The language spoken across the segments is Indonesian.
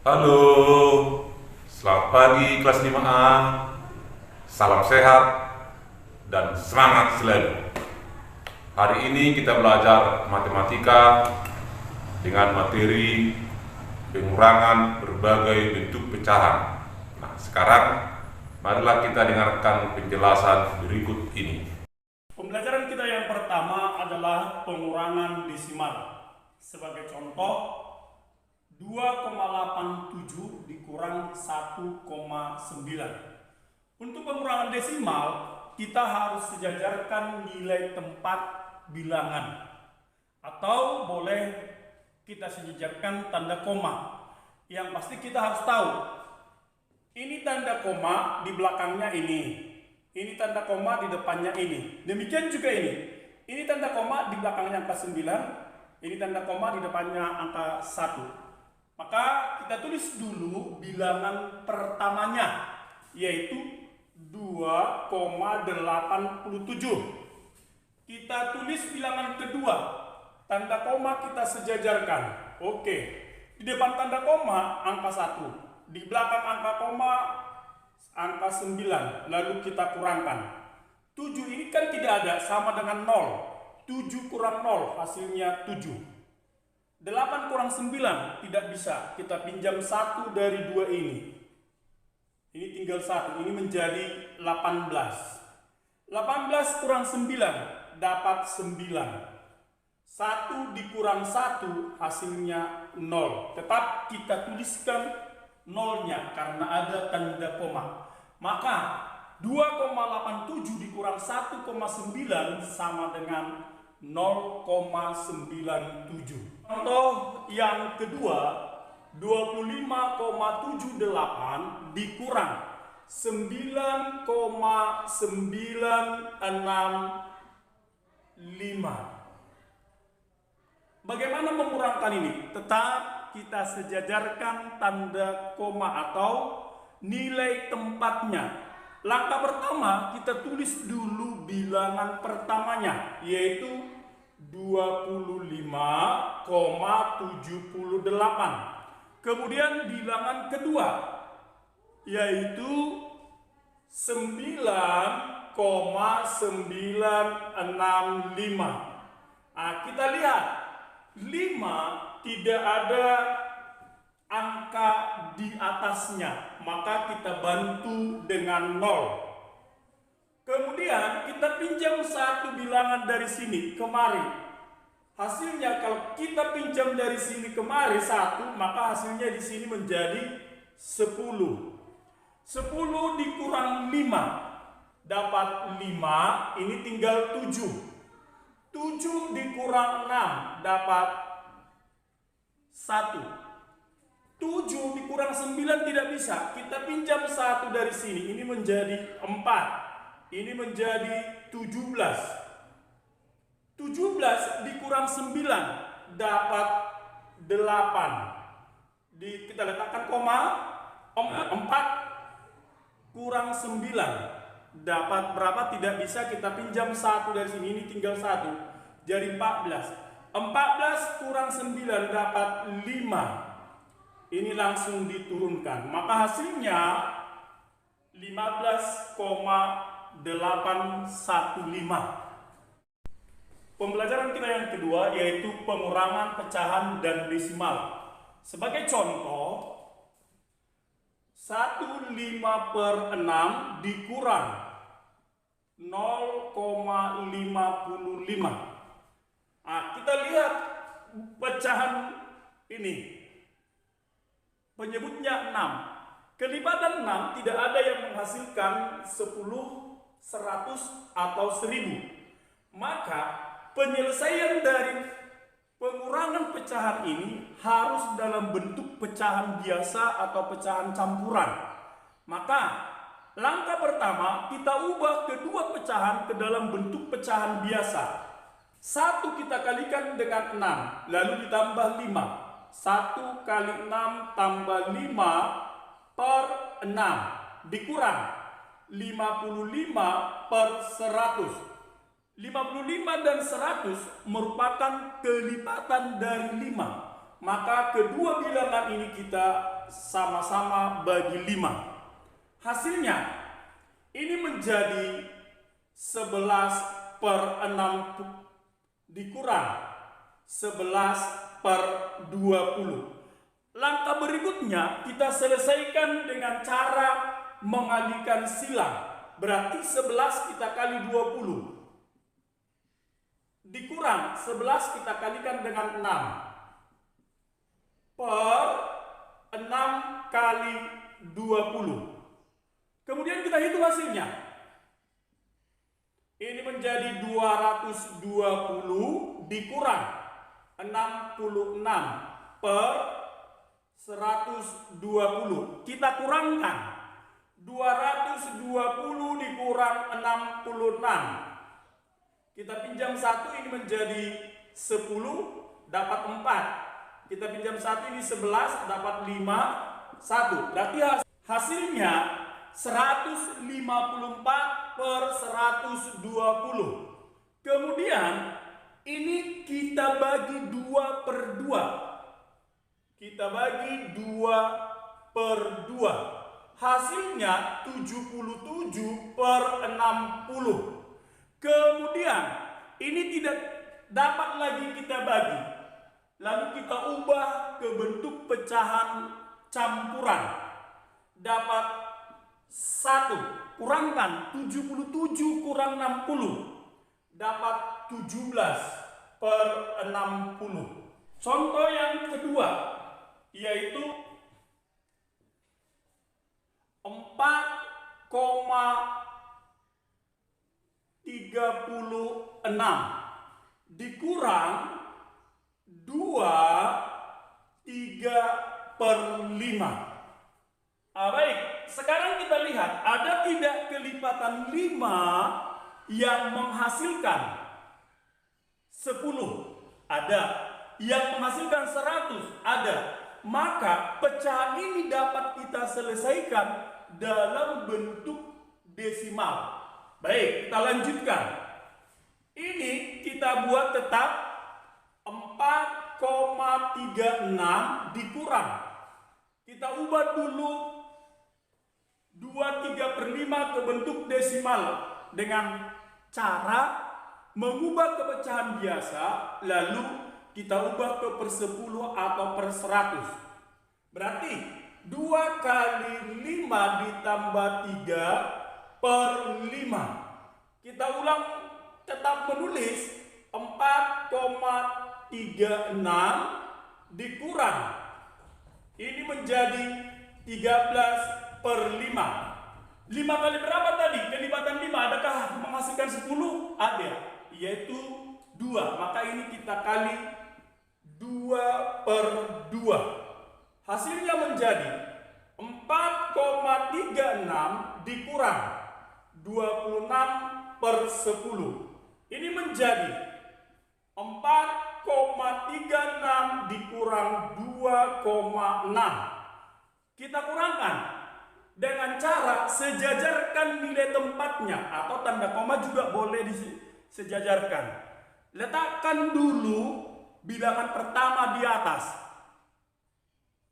Halo, selamat pagi kelas 5A. Salam sehat dan semangat selalu. Hari ini kita belajar matematika dengan materi pengurangan berbagai bentuk pecahan. Nah, sekarang marilah kita dengarkan penjelasan berikut ini. Pembelajaran kita yang pertama adalah pengurangan desimal. Sebagai contoh, 2,87 dikurang 1,9. Untuk pengurangan desimal, kita harus sejajarkan nilai tempat bilangan. Atau boleh kita sejajarkan tanda koma. Yang pasti kita harus tahu, ini tanda koma di belakangnya ini. Ini tanda koma di depannya ini. Demikian juga ini. Ini tanda koma di belakangnya angka 9. Ini tanda koma di depannya angka 1. Maka kita tulis dulu bilangan pertamanya, yaitu 2,87. Kita tulis bilangan kedua, tanda koma kita sejajarkan. Oke, di depan tanda koma angka 1, di belakang angka koma angka 9, lalu kita kurangkan. 7 ini kan tidak ada, sama dengan 0. 7 kurang 0 hasilnya 7. 8 kurang 9 tidak bisa, kita pinjam 1 dari 2 ini. Ini tinggal 1, ini menjadi 18. 18 kurang 9 dapat 9. 1 dikurang 1 hasilnya 0. Tetap kita tuliskan nolnya karena ada tanda koma. Maka 2,87 dikurang 1,9 sama dengan 0,97. Contoh yang kedua, 25,78 dikurang 9,965. Bagaimana mengurangi ini? Tetap kita sejajarkan tanda koma atau nilai tempatnya. Langkah pertama, kita tulis dulu bilangan pertamanya, yaitu 25,78. Kemudian bilangan kedua, yaitu 9,965. Nah, kita lihat 5 tidak ada angka di atasnya, maka kita bantu dengan 0. Kemudian kita pinjam satu bilangan dari sini kemari. Hasilnya kalau kita pinjam dari sini kemari 1, maka hasilnya di sini menjadi 10. 10 dikurang 5 dapat 5, ini tinggal 7. 7 dikurang 6 dapat 1. 7 dikurang 9 tidak bisa. Kita pinjam 1 dari sini. Ini menjadi 4. Ini menjadi 17. 17 dikurang 9 dapat 8. Kita letakkan koma. 4 kurang 9 dapat berapa? Tidak bisa, kita pinjam 1 dari sini. Ini tinggal 1. Jadi 14. 14 kurang 9 dapat 5. Ini langsung diturunkan. Maka hasilnya 15,815. Pembelajaran kita yang kedua yaitu pengurangan pecahan dan desimal. Sebagai contoh, 1/5/6 dikurang 0,55. Nah, kita lihat pecahan ini. Penyebutnya 6. Kelipatan 6 tidak ada yang menghasilkan 10, 100, atau 1000. Maka penyelesaian dari pengurangan pecahan ini harus dalam bentuk pecahan biasa atau pecahan campuran. Maka langkah pertama, kita ubah kedua pecahan ke dalam bentuk pecahan biasa. 1 kita kalikan dengan 6, lalu ditambah 5. 1 kali 6 tambah 5 per 6 dikurang 55 per 100. 55 dan 100 merupakan kelipatan dari 5. Maka kedua bilangan ini kita sama-sama bagi 5. Hasilnya ini menjadi 11/6 dikurang 11/20. Langkah berikutnya kita selesaikan dengan cara mengalihkan silang. Berarti 11 kita kali 20 dikurang 11 kita kalikan dengan 6 per 6 kali 20. Kemudian kita hitung hasilnya. Ini menjadi 220 dikurang 66 per 120. Kita kurangkan 220 dikurang 66. Kita pinjam 1 ini menjadi 10 dapat 4. Kita pinjam 1 ini 11 dapat 5 1. Berarti hasilnya 154 per 120. Kemudian ini kita bagi 2/2. Kita bagi 2/2. Hasilnya 77/60. Kemudian ini tidak dapat lagi kita bagi. Lalu kita ubah ke bentuk pecahan campuran. Dapat 1 kurangkan 77 kurang 60. Dapat 17/60. Contoh yang kedua yaitu 4,36 dikurang 2/3/5. Baik, sekarang kita lihat ada tidak kelipatan 5 yang menghasilkan 10? Ada. Yang menghasilkan 100? Ada. Maka pecahan ini dapat kita selesaikan dalam bentuk desimal. Baik, kita lanjutkan. Ini kita buat tetap 4,36 dikurang. Kita ubah dulu 2/3/5 ke bentuk desimal dengan cara mengubah ke pecahan biasa, lalu kita ubah ke per 10 atau per 100. Berarti 2 kali 5 ditambah 3/5. Kita ulang, tetap menulis 4,36 dikurang. Ini menjadi 13/5. 5 kali berapa tadi? Kelipatan 5 adakah menghasilkan 10? Ada, yaitu 2. Maka ini kita kali 2/2. Hasilnya menjadi 4,36 dikurang 26/10. Ini menjadi 4,36 dikurang 2,6. Kita kurangkan dengan cara sejajarkan nilai tempatnya, atau tanda koma juga boleh disejajarkan. Letakkan dulu bilangan pertama di atas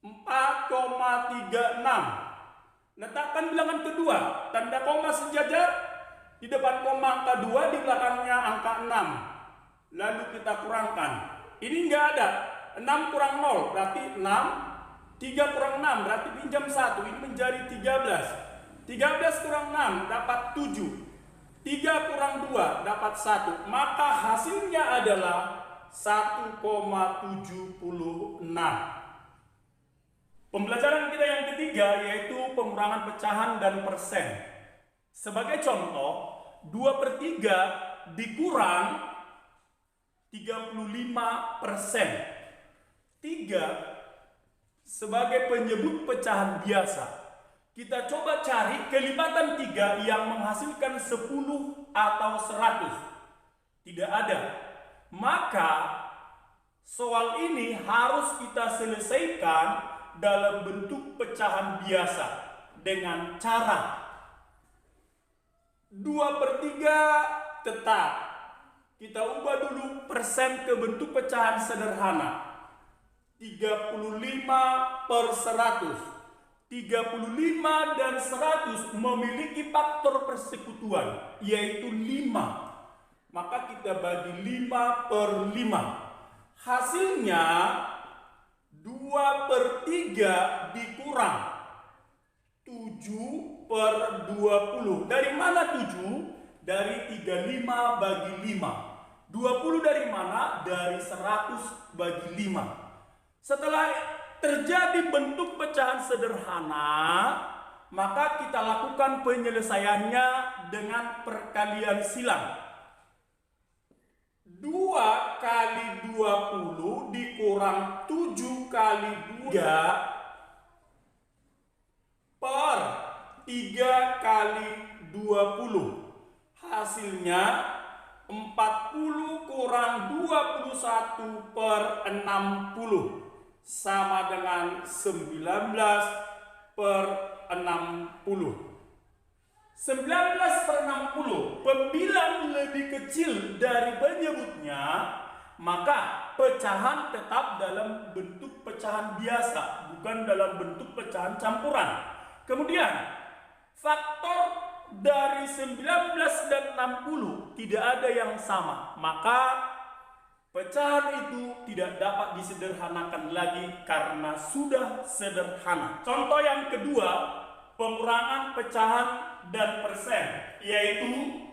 4,36. Letakkan bilangan kedua, tanda koma sejajar, di depan koma angka 2, di belakangnya angka 6. Lalu kita kurangkan. Ini enggak ada. 6 kurang 0 berarti 6. 3 kurang 6 berarti pinjam 1. Ini menjadi 13. 13 kurang 6 dapat 7. 3 kurang 2 dapat 1. Maka hasilnya adalah 1,76. Pembelajaran kita yang ketiga yaitu pengurangan pecahan dan persen. Sebagai contoh, 2/3 dikurang 35%. 3 sebagai penyebut pecahan biasa. Kita coba cari kelipatan 3 yang menghasilkan 10 atau 100. Tidak ada. Maka soal ini harus kita selesaikan dalam bentuk pecahan biasa dengan cara 2/3 tetap. Kita ubah dulu persen ke bentuk pecahan sederhana. 35/100. 35 dan 100 memiliki faktor persekutuan, yaitu 5. Maka kita bagi 5/5. Hasilnya 2/3 dikurang 7/20. Dari mana 7? Dari 35 bagi 5. 20 dari mana? Dari 100 bagi 5. Setelah terjadi bentuk pecahan sederhana, maka kita lakukan penyelesaiannya dengan perkalian silang. 2 kali 20 dikurang 7 kali 3 per 3 kali 20. Hasilnya 40 kurang 21 per 60 sama dengan 19/60. 19/60 pembilang lebih kecil dari penyebutnya, maka pecahan tetap dalam bentuk pecahan biasa, bukan dalam bentuk pecahan campuran. Kemudian faktor dari 19 dan 60 tidak ada yang sama, maka pecahan itu tidak dapat disederhanakan lagi karena sudah sederhana. Contoh yang kedua, pengurangan pecahan dan persen, yaitu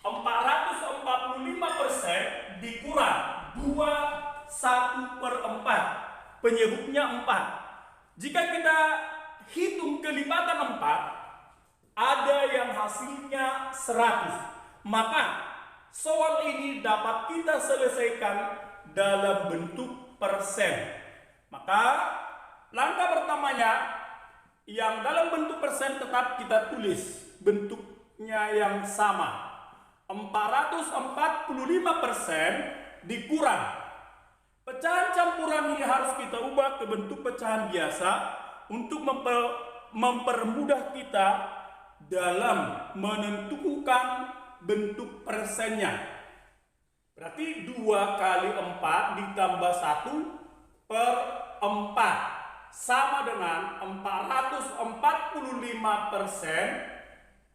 445% dikurang 1/4. Penyebutnya 4. Jika kita hitung kelipatan 4, ada yang hasilnya 100. Maka soal ini dapat kita selesaikan dalam bentuk persen. Maka langkah pertamanya, yang dalam bentuk persen tetap kita tulis bentuknya yang sama. 445% dikurang. Pecahan campuran ini harus kita ubah ke bentuk pecahan biasa untuk mempermudah kita dalam menentukan bentuk persennya. Berarti 2 kali 4 ditambah 1/4 sama dengan 445%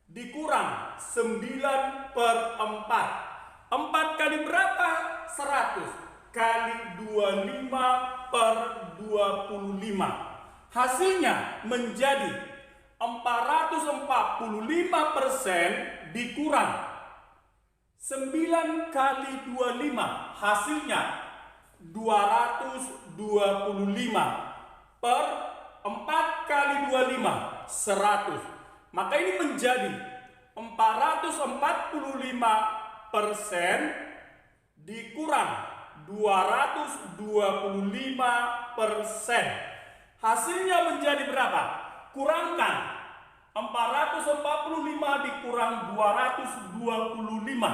dikurang 9/4. 4 kali berapa? 100 kali 25/25. Hasilnya menjadi 445% dikurang 9 kali 25, hasilnya 225 per 4 kali 25, 100. Maka ini menjadi 445% dikurang 225%. Hasilnya menjadi berapa? Kurangkan 445 dikurang 225.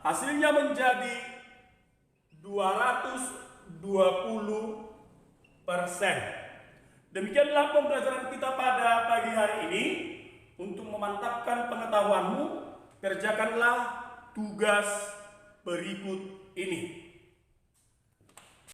Hasilnya menjadi 220%. Demikianlah pembelajaran kita pada pagi hari ini. Untuk memantapkan pengetahuanmu, kerjakanlah tugas berikut ini.